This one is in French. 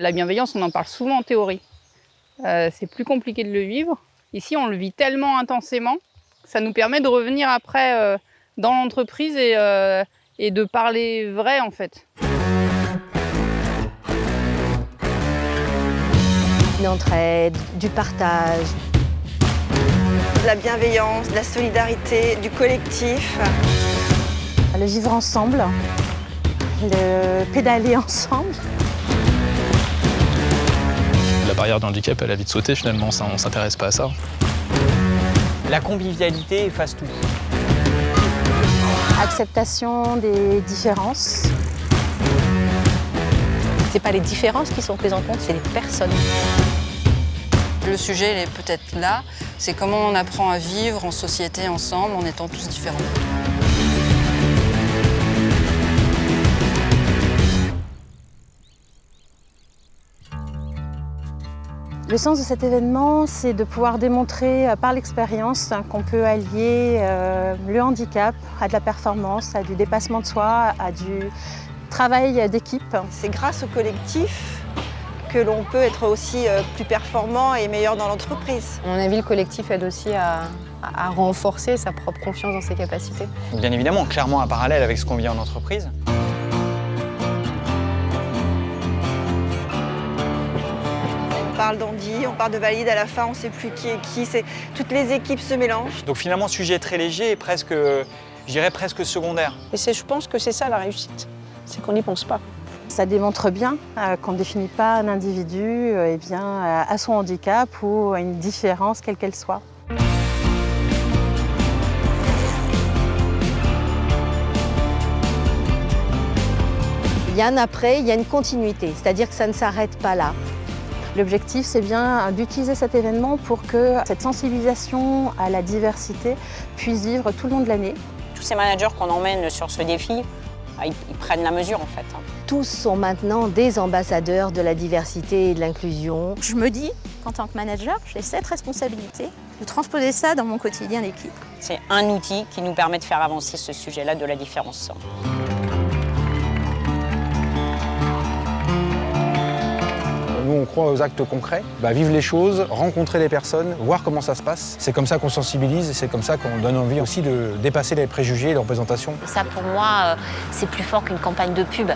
La bienveillance, on en parle souvent en théorie. C'est plus compliqué de le vivre. Ici, on le vit tellement intensément, ça nous permet de revenir après dans l'entreprise et de parler vrai, en fait. L'entraide, du partage. De la bienveillance, de la solidarité, du collectif. Le vivre ensemble, le pédaler ensemble. La barrière de handicap, elle a vite sauté finalement, ça, on s'intéresse pas à ça. La convivialité efface tout. Acceptation des différences. C'est pas les différences qui sont prises en compte, c'est les personnes. Le sujet, il est peut-être là, c'est comment on apprend à vivre en société ensemble en étant tous différents. Le sens de cet événement, c'est de pouvoir démontrer par l'expérience qu'on peut allier le handicap à de la performance, à du dépassement de soi, à du travail d'équipe. C'est grâce au collectif que l'on peut être aussi plus performant et meilleur dans l'entreprise. À mon avis, le collectif aide aussi à renforcer sa propre confiance dans ses capacités. Bien évidemment, clairement un parallèle avec ce qu'on vit en entreprise. On parle d'Andy, on parle de Valide, à la fin on ne sait plus qui est qui, toutes les équipes se mélangent. Donc finalement, sujet très léger et presque, je dirais presque secondaire. Et je pense que c'est ça la réussite, c'est qu'on n'y pense pas. Ça démontre bien qu'on ne définit pas un individu à son handicap ou à une différence quelle qu'elle soit. Il y a un après, il y a une continuité, c'est-à-dire que ça ne s'arrête pas là. L'objectif, c'est bien d'utiliser cet événement pour que cette sensibilisation à la diversité puisse vivre tout le long de l'année. Tous ces managers qu'on emmène sur ce défi, ils prennent la mesure en fait. Tous sont maintenant des ambassadeurs de la diversité et de l'inclusion. Je me dis qu'en tant que manager, j'ai cette responsabilité de transposer ça dans mon quotidien d'équipe. C'est un outil qui nous permet de faire avancer ce sujet-là de la différence. Nous, on croit aux actes concrets, vivre les choses, rencontrer les personnes, voir comment ça se passe. C'est comme ça qu'on sensibilise et c'est comme ça qu'on donne envie aussi de dépasser les préjugés et les représentations. Ça, pour moi, c'est plus fort qu'une campagne de pub.